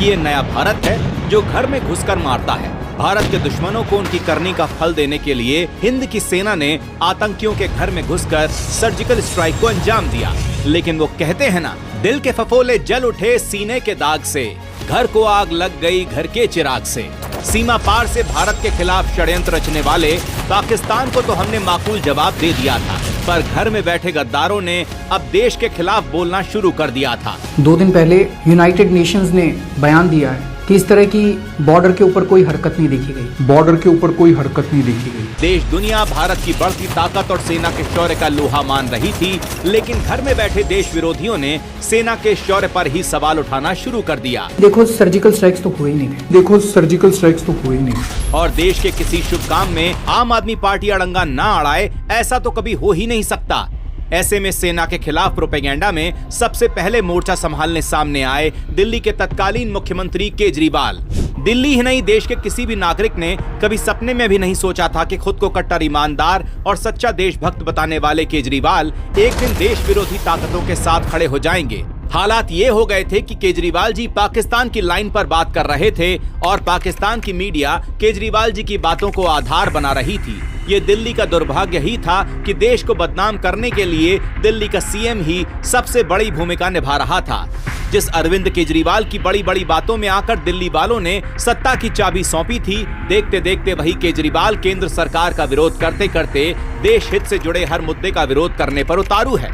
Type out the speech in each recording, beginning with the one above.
कि ये नया भारत है जो घर में घुसकर मारता है। भारत के दुश्मनों को उनकी करनी का फल देने के लिए हिंद की सेना ने आतंकियों के घर में घुसकर सर्जिकल स्ट्राइक को अंजाम दिया। लेकिन वो कहते हैं ना, दिल के फफोले जल उठे सीने के दाग से, घर को आग लग गई घर के चिराग से। सीमा पार से भारत के खिलाफ षड्यंत्र रचने वाले पाकिस्तान को तो हमने माकूल जवाब दे दिया था, पर घर में बैठे गद्दारों ने अब देश के खिलाफ बोलना शुरू कर दिया था। 2 दिन पहले यूनाइटेड नेशंस ने बयान दिया है कि इस तरह की बॉर्डर के ऊपर कोई हरकत नहीं देखी गई। बॉर्डर के ऊपर कोई हरकत नहीं देखी गई। देश दुनिया भारत की बढ़ती ताकत और सेना के शौर्य का लोहा मान रही थी, लेकिन घर में बैठे देश विरोधियों ने सेना के शौर्य पर ही सवाल उठाना शुरू कर दिया। देखो सर्जिकल स्ट्राइक्स तो हुए ही नहीं। देखो सर्जिकल स्ट्राइक्स तो हुए ही नहीं। और देश के किसी शुभ काम में आम आदमी पार्टी अड़ंगा ना अड़ाए, ऐसा तो कभी हो ही नहीं सकता। ऐसे में सेना के खिलाफ प्रोपेगेंडा में सबसे पहले मोर्चा संभालने सामने आए दिल्ली के तत्कालीन मुख्यमंत्री केजरीवाल। दिल्ली ही नहीं, देश के किसी भी नागरिक ने कभी सपने में भी नहीं सोचा था कि खुद को कट्टर ईमानदार और सच्चा देशभक्त बताने वाले केजरीवाल एक दिन देश विरोधी ताकतों के साथ खड़े हो जाएंगे। हालात ये हो गए थे कि केजरीवाल जी पाकिस्तान की लाइन पर बात कर रहे थे और पाकिस्तान की मीडिया केजरीवाल जी की बातों को आधार बना रही थी। ये दिल्ली का दुर्भाग्य ही था कि देश को बदनाम करने के लिए दिल्ली का सीएम ही सबसे बड़ी भूमिका निभा रहा था। जिस अरविंद केजरीवाल की बड़ी बड़ी बातों में आकर दिल्ली वालों ने सत्ता की चाबी सौंपी थी, देखते देखते वही केजरीवाल केंद्र सरकार का विरोध करते करते देश हित से जुड़े हर मुद्दे का विरोध करने पर उतारू है।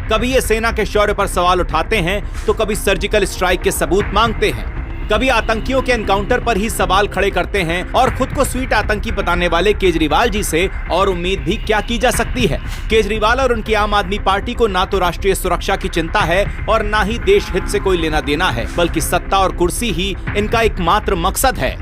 कभी ये सेना के शौर्य पर सवाल उठाते हैं तो कभी सर्जिकल स्ट्राइक के सबूत मांगते हैं, कभी आतंकियों के एनकाउंटर पर ही सवाल खड़े करते हैं। और खुद को स्वीट आतंकी बताने वाले केजरीवाल जी से और उम्मीद भी क्या की जा सकती है। केजरीवाल और उनकी आम आदमी पार्टी को ना तो राष्ट्रीय सुरक्षा की चिंता है और ना ही देश हित से कोई लेना देना है, बल्कि सत्ता और कुर्सी ही इनका एकमात्र मकसद है।